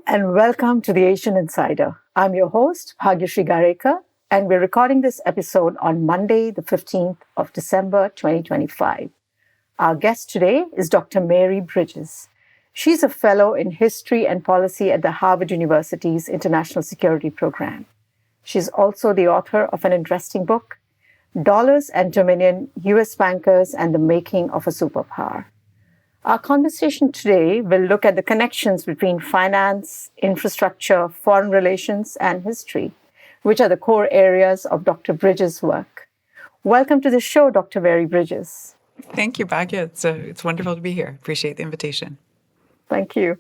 and welcome to the Asian Insider. I'm your host, Bhagyashree Garekar, and we're recording this episode on Monday, the 15th of December, 2025. Our guest today is Dr. Mary Bridges. She's a fellow in history and policy at the Harvard University's International Security Program. She's also the author of an interesting book, Dollars and Dominion, U.S. Bankers and the Making of a Superpower. Our conversation today will look at the connections between finance, infrastructure, foreign relations, and history, which are the core areas of Dr. Bridges' work. Welcome to the show, Dr. Mary Bridges. Thank you, Bhagya. It's wonderful to be here. Appreciate the invitation. Thank you.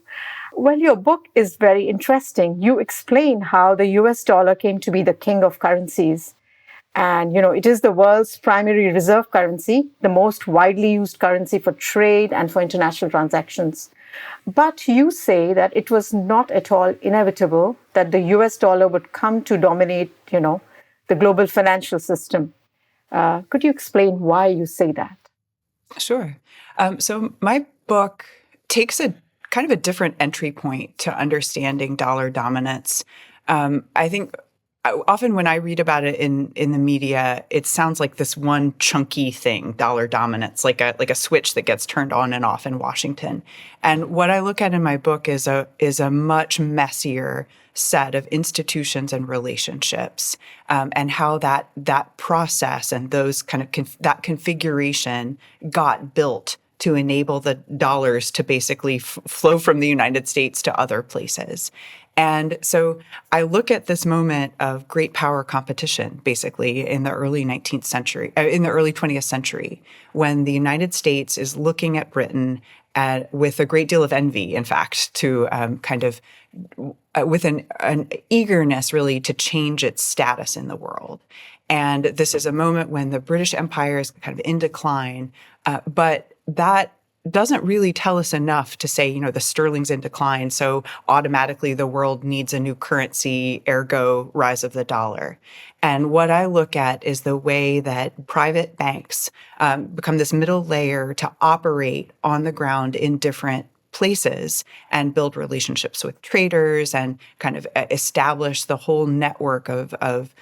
Well, your book is very interesting. You explain how the US dollar came to be the king of currencies. And, it is the world's primary reserve currency, the most widely used currency for trade and for international transactions. But you say that it was not at all inevitable that the US dollar would come to dominate, the global financial system. Could you explain why you say that? Sure. So my book takes a kind of a different entry point to understanding dollar dominance. I think often when I read about it in the media, it sounds like this one chunky thing, dollar dominance, like a switch that gets turned on and off in Washington. And what I look at in my book is a much messier set of institutions and relationships, and how that process and those kind of that configuration got built to enable the dollars to basically flow from the United States to other places. And so I look at this moment of great power competition, basically, in the early 19th century, in the early 20th century, when the United States is looking at Britain with a great deal of envy, in fact, to with an eagerness, really, to change its status in the world. And this is a moment when the British Empire is kind of in decline, but that doesn't really tell us enough to say, the sterling's in decline, so automatically the world needs a new currency, ergo rise of the dollar. And what I look at is the way that private banks become this middle layer to operate on the ground in different places and build relationships with traders and kind of establish the whole network of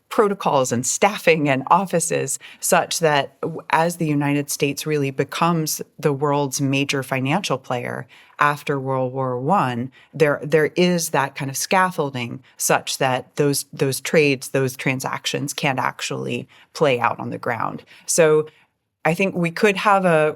protocols and staffing and offices, such that as the United States really becomes the world's major financial player after World War I, there is that kind of scaffolding such that those trades, those transactions can actually play out on the ground. So I think we could have a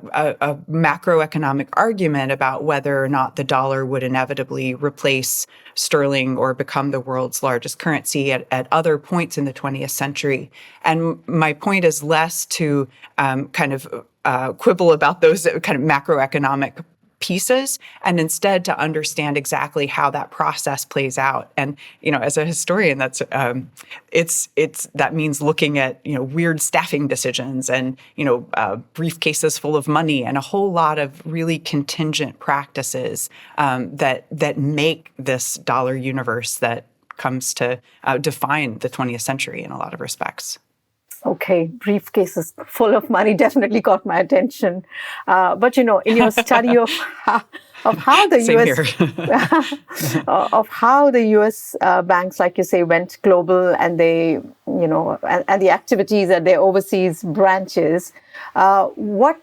macroeconomic argument about whether or not the dollar would inevitably replace sterling or become the world's largest currency at other points in the 20th century. And my point is less to quibble about those kind of macroeconomic pieces, and instead to understand exactly how that process plays out. And as a historian, that's that means looking at weird staffing decisions and briefcases full of money and a whole lot of really contingent practices that make this dollar universe that comes to define the 20th century in a lot of respects. Okay, briefcases full of money definitely caught my attention. But in your study of how the U.S. of how the U.S. Banks, like you say, went global, and they and the activities at their overseas branches, what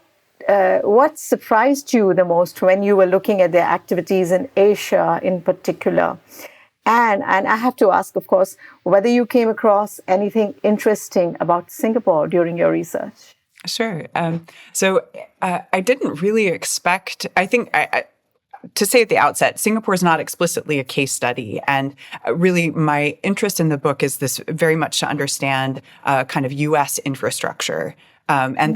surprised you the most when you were looking at their activities in Asia, in particular? And I have to ask, of course, whether you came across anything interesting about Singapore during your research. Sure. So I didn't really expect, I think, to say at the outset, Singapore is not explicitly a case study. And really, my interest in the book is this very much to understand kind of U.S. infrastructure.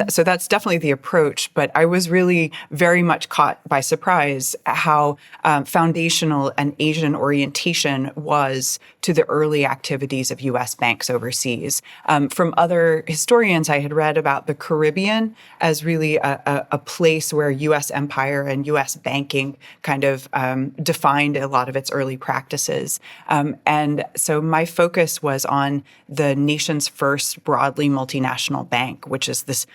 So that's definitely the approach. But I was really very much caught by surprise how foundational an Asian orientation was to the early activities of U.S. banks overseas. From other historians, I had read about the Caribbean as really a place where U.S. empire and U.S. banking kind of defined a lot of its early practices. And so my focus was on the nation's first broadly multinational bank, which is this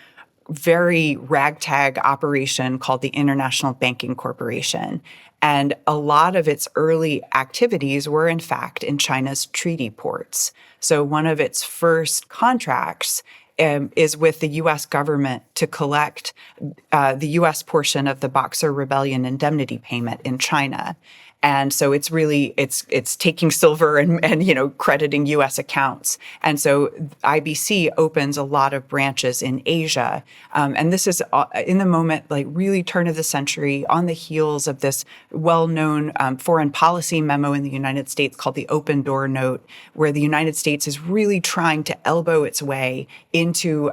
very ragtag operation called the International Banking Corporation. And a lot of its early activities were, in fact, in China's treaty ports. So one of its first contracts is with the U.S. government to collect the U.S. portion of the Boxer Rebellion indemnity payment in China. And so it's really, it's taking silver and crediting U.S. accounts. And so IBC opens a lot of branches in Asia. And this is in the moment, like really turn of the century, on the heels of this well-known foreign policy memo in the United States called the Open Door Note, where the United States is really trying to elbow its way into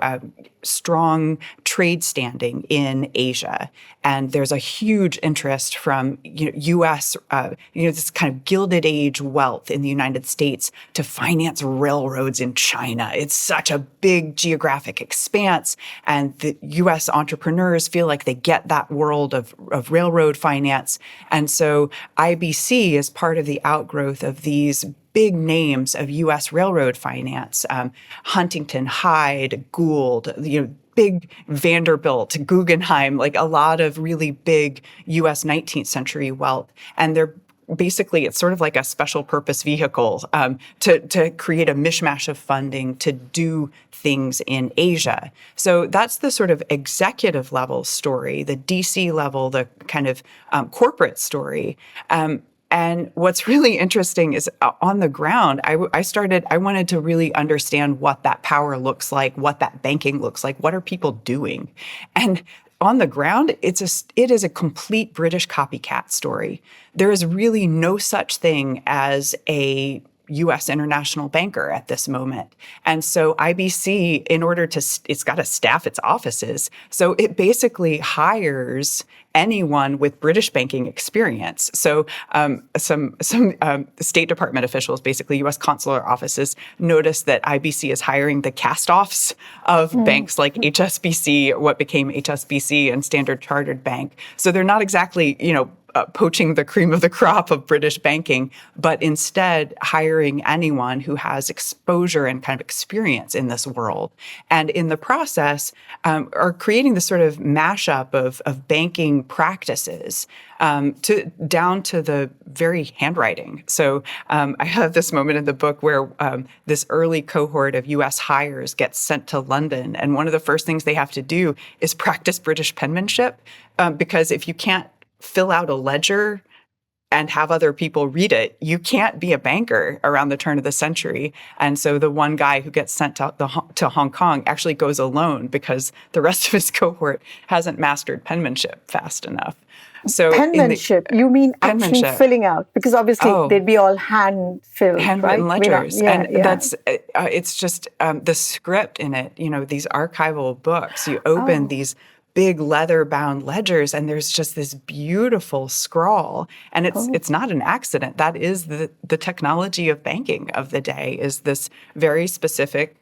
strong trade standing in Asia. And there's a huge interest from U.S., this kind of Gilded Age wealth in the United States to finance railroads in China. It's such a big geographic expanse, and the U.S. entrepreneurs feel like they get that world of railroad finance. And so IBC is part of the outgrowth of these big names of U.S. railroad finance, Huntington, Hyde, Gould, big Vanderbilt, Guggenheim, like a lot of really big U.S. 19th century wealth. And they're basically, it's sort of like a special purpose vehicle to create a mishmash of funding to do things in Asia. So that's the sort of executive level story, the DC level, the kind of corporate story. And what's really interesting is on the ground, I wanted to really understand what that power looks like, what that banking looks like, what are people doing? And on the ground, it is a complete British copycat story. There is really no such thing as a U.S. international banker at this moment. And so IBC, it's got to staff its offices. So it basically hires anyone with British banking experience. So some State Department officials, basically U.S. consular offices, noticed that IBC is hiring the cast-offs of banks like HSBC, what became HSBC, and Standard Chartered Bank. So they're not exactly, poaching the cream of the crop of British banking, but instead hiring anyone who has exposure and kind of experience in this world. And in the process, are creating this sort of mashup of banking practices down to the very handwriting. So I have this moment in the book where this early cohort of U.S. hires gets sent to London. And one of the first things they have to do is practice British penmanship, because if you can't fill out a ledger and have other people read it, you can't be a banker around the turn of the century. And so the one guy who gets sent to Hong Kong actually goes alone because the rest of his cohort hasn't mastered penmanship fast enough. So penmanship, you mean actually filling out? Because obviously they'd be all hand-filled, handwritten right? ledgers. That's it's just the script in it, these archival books. You open these big leather-bound ledgers, and there's just this beautiful scrawl. And it's not an accident. That is the technology of banking of the day, is this very specific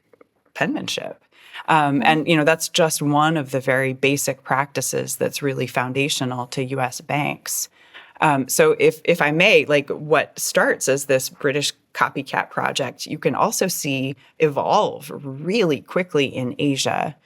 penmanship. And that's just one of the very basic practices that's really foundational to U.S. banks. So if I may, like what starts as this British copycat project, you can also see evolve really quickly in Asia.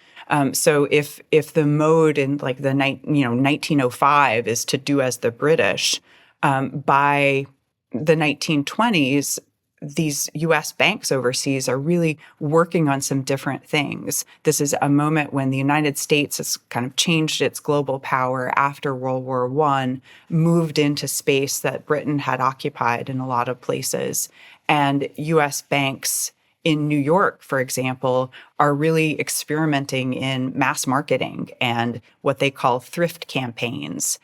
So if the mode in like the 1905 is to do as the British, by the 1920s, these U.S. banks overseas are really working on some different things. This is a moment when the United States has kind of changed its global power after World War I, moved into space that Britain had occupied in a lot of places. And U.S. banks in New York, for example, are really experimenting in mass marketing and what they call thrift campaigns.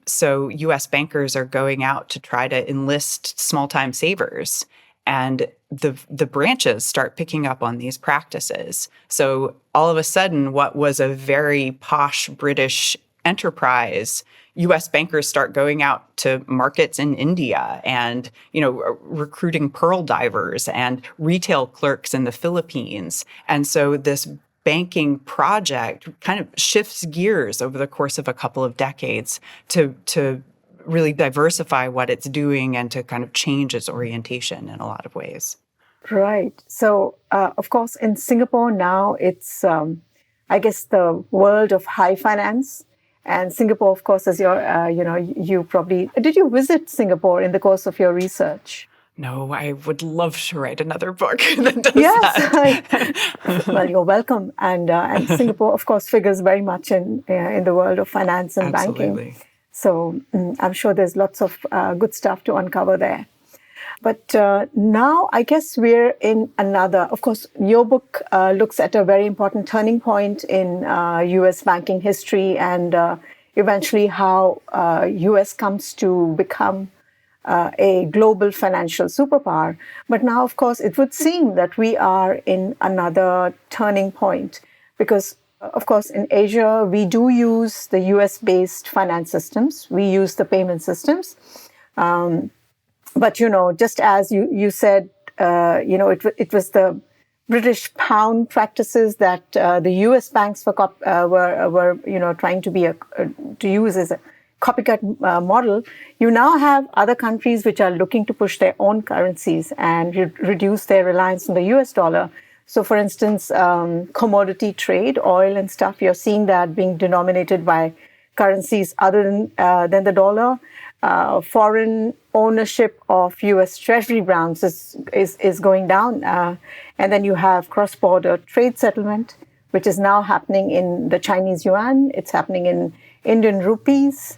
So U.S. bankers are going out to try to enlist small-time savers, and the branches start picking up on these practices. So all of a sudden, what was a very posh British enterprise, U.S. bankers start going out to markets in India and, recruiting pearl divers and retail clerks in the Philippines. And so this banking project kind of shifts gears over the course of a couple of decades to really diversify what it's doing and to kind of change its orientation in a lot of ways. Right. So, of course, in Singapore now, it's I guess, the world of high finance. And Singapore, of course, is you probably, did you visit Singapore in the course of your research? No, I would love to write another book that does Yes. that. Well, you're welcome. And Singapore, of course, figures very much in the world of finance and banking. Absolutely. So I'm sure there's lots of good stuff to uncover there. But now I guess we're in another, of course, your book looks at a very important turning point in US banking history and eventually how US comes to become a global financial superpower. But now, of course, it would seem that we are in another turning point because, of course, in Asia, we do use the US-based finance systems. We use the payment systems. But, just as you said, it was the British pound practices that the US banks were trying to use as a copycat model. You now have other countries which are looking to push their own currencies and reduce their reliance on the US dollar. So, for instance, commodity trade, oil and stuff, you're seeing that being denominated by currencies other than the dollar. Foreign ownership of U.S. Treasury bonds is going down. And then you have cross-border trade settlement, which is now happening in the Chinese yuan. It's happening in Indian rupees.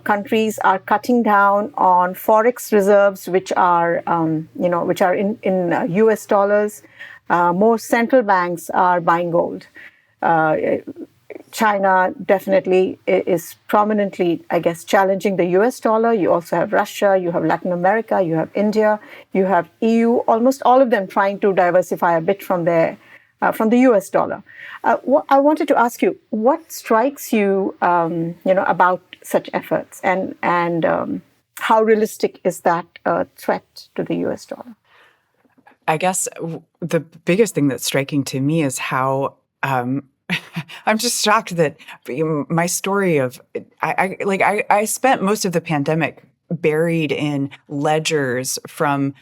Countries are cutting down on forex reserves, which are in U.S. dollars. More central banks are buying gold. China definitely is prominently, I guess, challenging the US dollar. You also have Russia, you have Latin America, you have India, you have EU, almost all of them trying to diversify a bit from the US dollar. I wanted to ask you, what strikes you, about such efforts and how realistic is that threat to the US dollar? I guess the biggest thing that's striking to me is how I'm just shocked that my story of I spent most of the pandemic buried in ledgers from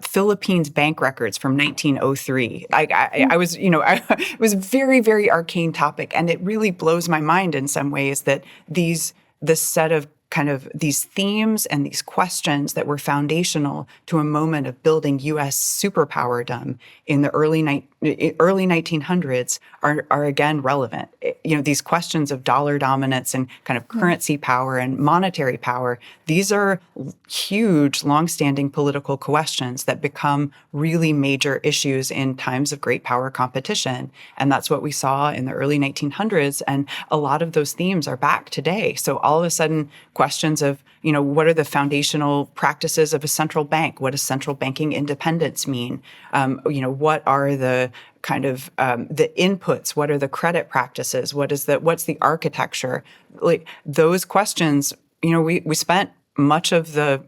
Philippines bank records from 1903. I was, it was a very, very arcane topic, and it really blows my mind in some ways that this set of kind of these themes and these questions that were foundational to a moment of building U.S. superpowerdom in the early 1900s are again relevant. These questions of dollar dominance and kind of currency power and monetary power, these are huge, longstanding political questions that become really major issues in times of great power competition. And that's what we saw in the early 1900s. And a lot of those themes are back today. So all of a sudden, questions of, what are the foundational practices of a central bank? What does central banking independence mean? What are the kind of the inputs? What are the credit practices? what's the architecture? Like those questions, we spent much of the,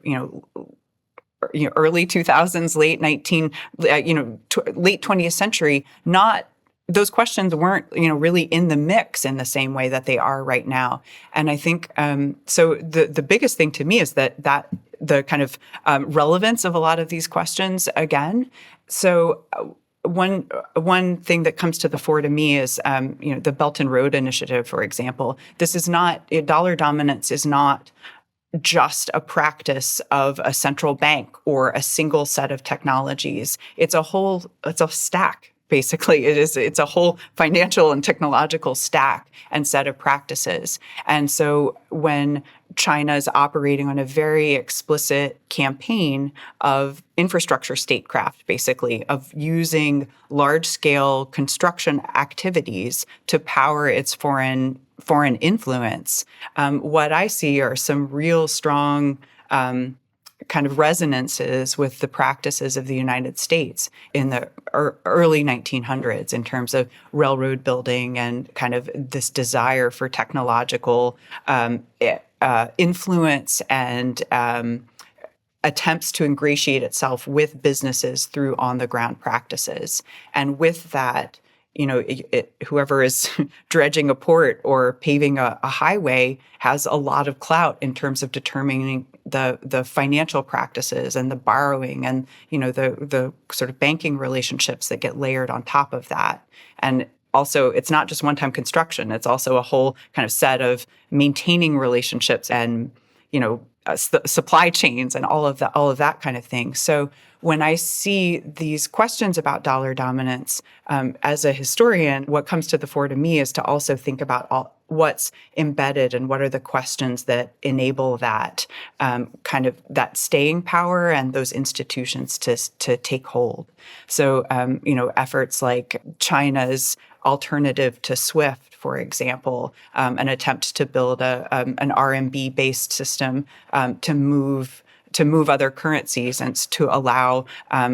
early 2000s, late 20th century, those questions weren't, really in the mix in the same way that they are right now. And I think, so the biggest thing to me is that the kind of relevance of a lot of these questions again. So one thing that comes to the fore to me is, the Belt and Road Initiative, for example. This is not, dollar dominance is not just a practice of a central bank or a single set of technologies. It's a stack. Basically, it's a whole financial and technological stack and set of practices. And so when China is operating on a very explicit campaign of infrastructure statecraft, basically, of using large-scale construction activities to power its foreign influence, what I see are some real strong kind of resonances with the practices of the United States in the early 1900s in terms of railroad building and kind of this desire for technological influence and attempts to ingratiate itself with businesses through on-the-ground practices. And with that, whoever is dredging a port or paving a highway has a lot of clout in terms of determining the financial practices and the borrowing and, the sort of banking relationships that get layered on top of that. And also, it's not just one-time construction. It's also a whole kind of set of maintaining relationships and, supply chains and all of that kind of thing. So when I see these questions about dollar dominance, as a historian, what comes to the fore to me is to also think about what's embedded and what are the questions that enable that kind of that staying power and those institutions to take hold. So, efforts like China's alternative to SWIFT, for example, an attempt to build an RMB-based system to move other currencies and to allow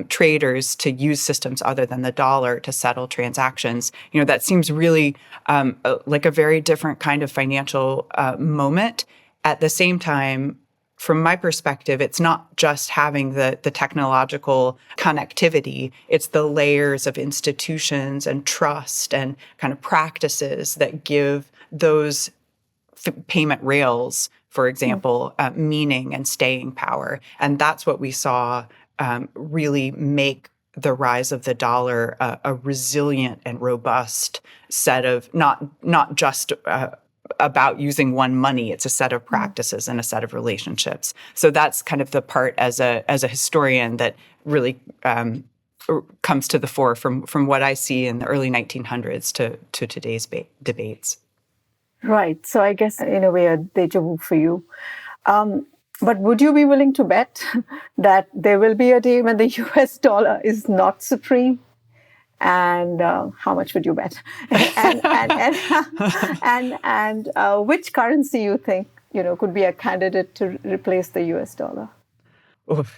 traders to use systems other than the dollar to settle transactions. That seems really like a very different kind of financial moment. At the same time, from my perspective, it's not just having the technological connectivity, it's the layers of institutions and trust and kind of practices that give those payment rails, for example, meaning and staying power. And that's what we saw really make the rise of the dollar a resilient and robust set of not just about using one money. It's a set of practices and a set of relationships. So that's kind of the part as a historian that really comes to the fore from what I see in the early 1900s to today's debates. Right. So I guess in a way a déjà vu for you. But would you be willing to bet that there will be a day when the US dollar is not supreme? And how much would you bet? and which currency you think could be a candidate to replace the US dollar? Oof.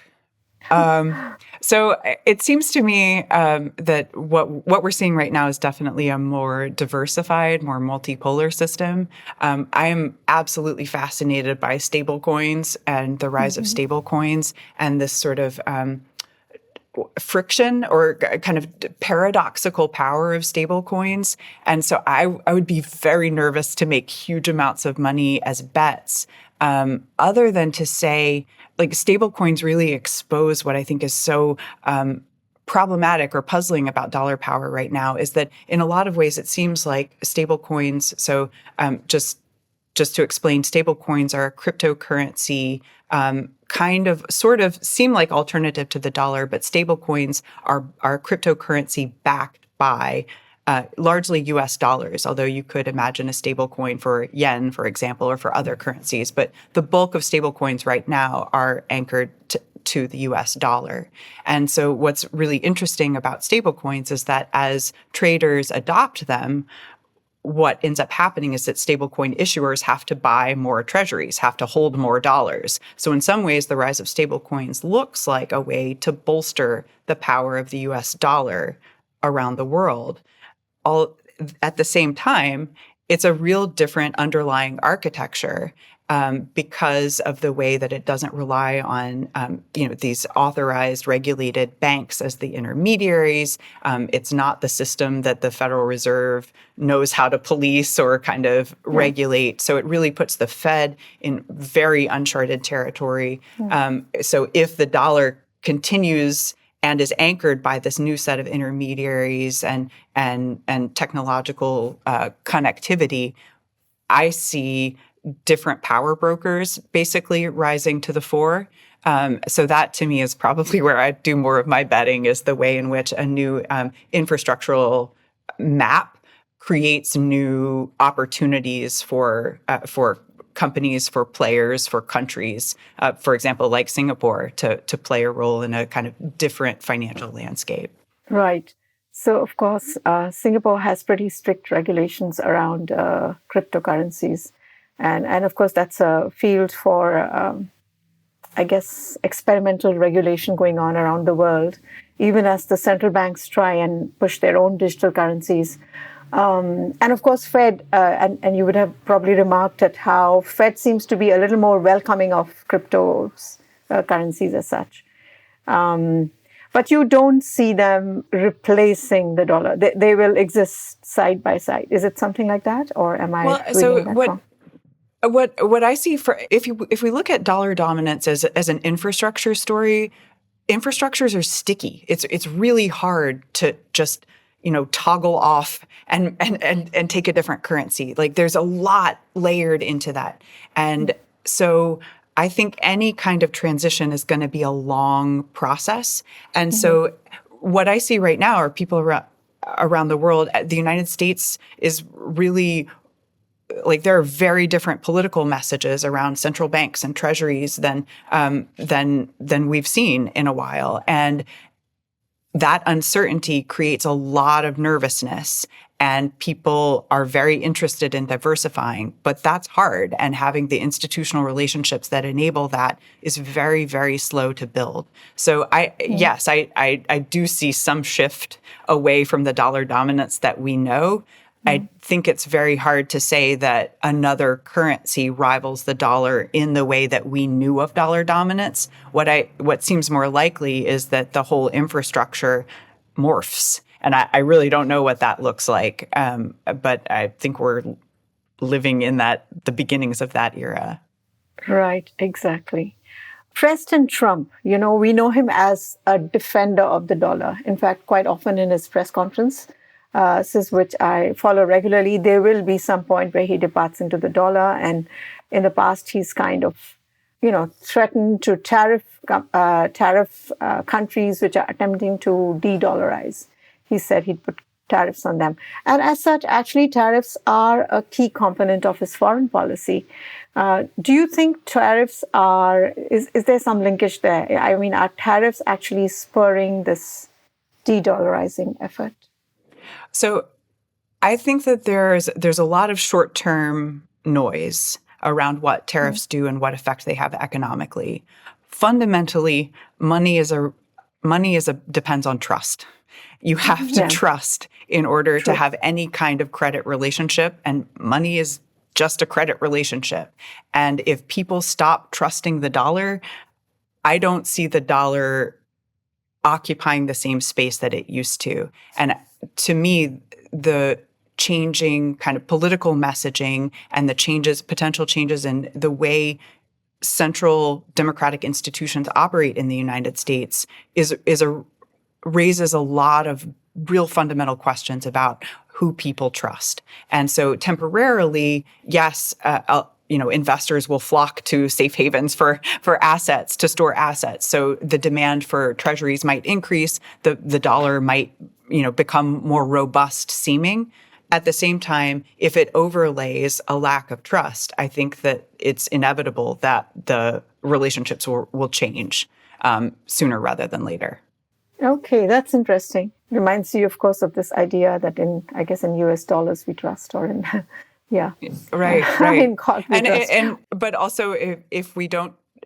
So it seems to me that what we're seeing right now is definitely a more diversified, more multipolar system. I am absolutely fascinated by stablecoins and the rise of stablecoins and this sort of friction or kind of paradoxical power of stablecoins. And so I would be very nervous to make huge amounts of money as bets, other than to say, like, stablecoins really expose what I think is so problematic or puzzling about dollar power right now, is that in a lot of ways it seems like stablecoins, so just to explain, stablecoins are a cryptocurrency sort of seem like alternative to the dollar, but stablecoins are cryptocurrency backed by largely US dollars, although you could imagine a stablecoin for yen, for example, or for other currencies. But the bulk of stablecoins right now are anchored to the US dollar. And so what's really interesting about stablecoins is that as traders adopt them, what ends up happening is that stablecoin issuers have to buy more treasuries, have to hold more dollars. So in some ways, the rise of stablecoins looks like a way to bolster the power of the US dollar around the world. All at the same time, it's a real different underlying architecture because of the way that it doesn't rely on these authorized, regulated banks as the intermediaries. It's not the system that the Federal Reserve knows how to police or kind of regulate. So it really puts the Fed in very uncharted territory. So if the dollar continues and is anchored by this new set of intermediaries and technological connectivity, I see different power brokers basically rising to the fore. So that to me is probably where I do more of my betting, is the way in which a new infrastructural map creates new opportunities for companies, for players, for countries, for example, like Singapore, to play a role in a kind of different financial landscape. Right. So, of course, Singapore has pretty strict regulations around cryptocurrencies. And of course, that's a field for, experimental regulation going on around the world, even as the central banks try and push their own digital currencies. And of course, Fed, and you would have probably remarked at how Fed seems to be a little more welcoming of cryptocurrencies as such. But you don't see them replacing the dollar. They will exist side by side. Is it something like that, or am I reading that wrong? What I see if we look at dollar dominance as an infrastructure story, infrastructures are sticky. It's really hard to just toggle off and take a different currency. Like there's a lot layered into that. And so I think any kind of transition is going to be a long process. And so what I see right now are people around the world. The United States is really like there are very different political messages around central banks and treasuries than we've seen in a while. And that uncertainty creates a lot of nervousness, and people are very interested in diversifying, but that's hard. And having the institutional relationships that enable that is very, very slow to build. So I do see some shift away from the dollar dominance that we know. I think it's very hard to say that another currency rivals the dollar in the way that we knew of dollar dominance. What seems more likely is that the whole infrastructure morphs. And I really don't know what that looks like. But I think we're living in the beginnings of that era. Right, exactly. President Trump, we know him as a defender of the dollar. In fact, quite often in his press conference, which I follow regularly, there will be some point where he departs into the dollar. And in the past, he's kind of, threatened to tariff countries which are attempting to de-dollarize. He said he'd put tariffs on them. And as such, actually, tariffs are a key component of his foreign policy. Do you think tariffs is there some linkage there? I mean, are tariffs actually spurring this de-dollarizing effort? So I think that there's a lot of short-term noise around what tariffs do and what effect they have economically. Fundamentally, money depends on trust. You have to trust in order to have any kind of credit relationship, and money is just a credit relationship. And if people stop trusting the dollar, I don't see the dollar occupying the same space that it used to. And to me, the changing kind of political messaging and the potential changes in the way central democratic institutions operate in the United States raises a lot of real fundamental questions about who people trust. And so temporarily, yes, investors will flock to safe havens for assets, to store assets. So the demand for treasuries might increase, the dollar might, become more robust seeming. At the same time, if it overlays a lack of trust, I think that it's inevitable that the relationships will change sooner rather than later. Okay, that's interesting. Reminds you, of course, of this idea that in US dollars we trust, or in right. In but also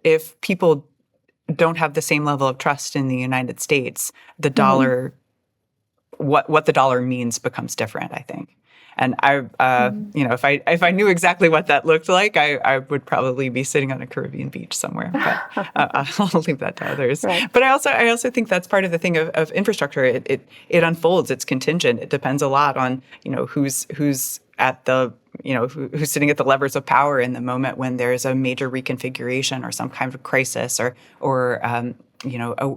if people don't have the same level of trust in the United States, the dollar, what the dollar means becomes different, I think. And if I knew exactly what that looked like, I would probably be sitting on a Caribbean beach somewhere. But I'll leave that to others. Right. But I also think that's part of the thing of infrastructure. It unfolds. It's contingent. It depends a lot on who's at the who's sitting at the levers of power in the moment when there's a major reconfiguration or some kind of crisis or a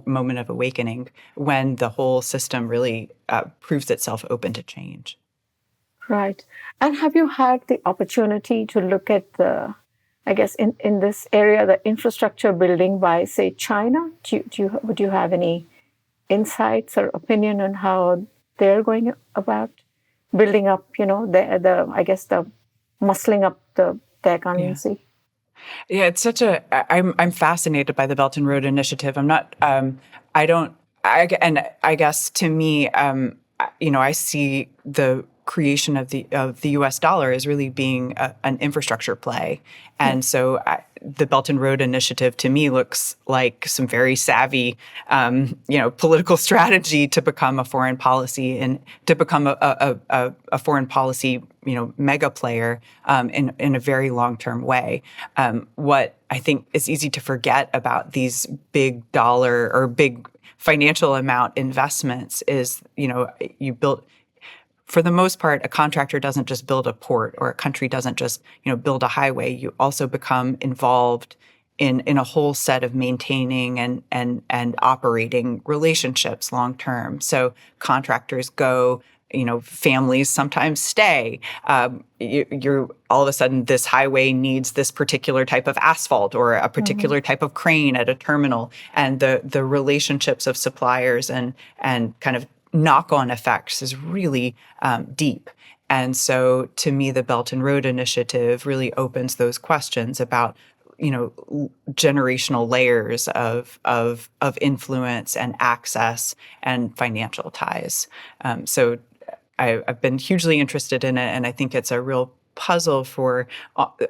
moment of awakening, when the whole system really proves itself open to change. Right. And have you had the opportunity to look at in this area, the infrastructure building by, say, China? Would you have any insights or opinion on how they're going about building up, the muscling up their economy? Yeah, it's I'm fascinated by the Belt and Road Initiative. I guess to me, I see the creation of the U.S. dollar as really being an infrastructure play. And so the Belt and Road Initiative to me looks like some very savvy, political strategy to become a foreign policy and to become a foreign policy, mega player in a very long-term way. What I think is easy to forget about these big dollar or big financial amount investments is, for the most part, a contractor doesn't just build a port, or a country doesn't just, build a highway. You also become involved in a whole set of maintaining and operating relationships long term. So contractors go, families sometimes stay. You're all of a sudden, this highway needs this particular type of asphalt or a particular type of crane at a terminal, and the relationships of suppliers and kind of knock-on effects is really deep. And so, to me, the Belt and Road Initiative really opens those questions about generational layers of influence and access and financial ties. So I've been hugely interested in it, and I think it's a real puzzle for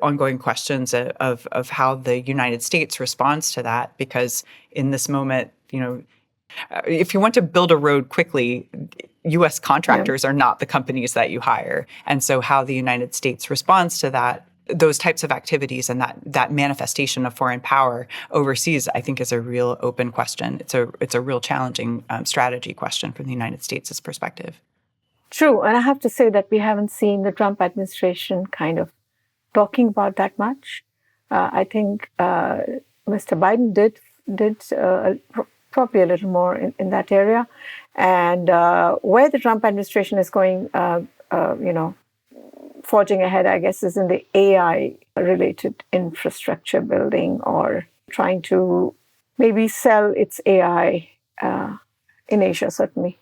ongoing questions of how the United States responds to that. Because in this moment, if you want to build a road quickly, U.S. contractors are not the companies that you hire. And so how the United States responds to that, those types of activities and that manifestation of foreign power overseas, I think is a real open question. It's a real challenging strategy question from the United States' perspective. True. And I have to say that we haven't seen the Trump administration kind of talking about that much. I think Mr. Biden did probably a little more in that area. And where the Trump administration is going, forging ahead, I guess, is in the AI-related infrastructure building, or trying to maybe sell its AI in Asia, certainly.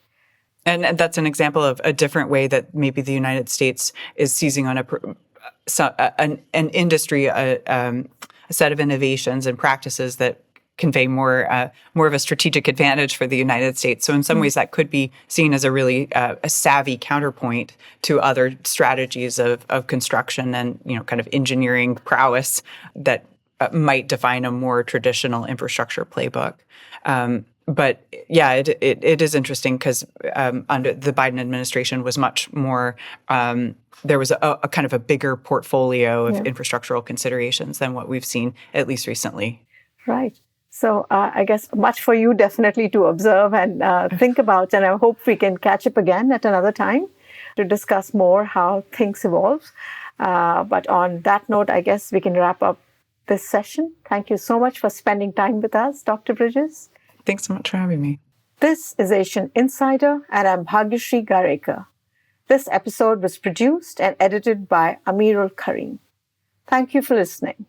And that's an example of a different way that maybe the United States is seizing on an industry, a set of innovations and practices that convey more of a strategic advantage for the United States. So in some ways, that could be seen as a really a savvy counterpoint to other strategies of construction and kind of engineering prowess that might define a more traditional infrastructure playbook. But yeah, it is interesting because under the Biden administration was much more, there was a kind of a bigger portfolio of infrastructural considerations than what we've seen, at least recently. Right. So I guess much for you definitely to observe and think about, and I hope we can catch up again at another time to discuss more how things evolve. But on that note, I guess we can wrap up this session. Thank you so much for spending time with us, Dr. Bridges. Thanks so much for having me. This is Asian Insider, and I'm Bhagyashree Garekar. This episode was produced and edited by Amirul Karim. Thank you for listening.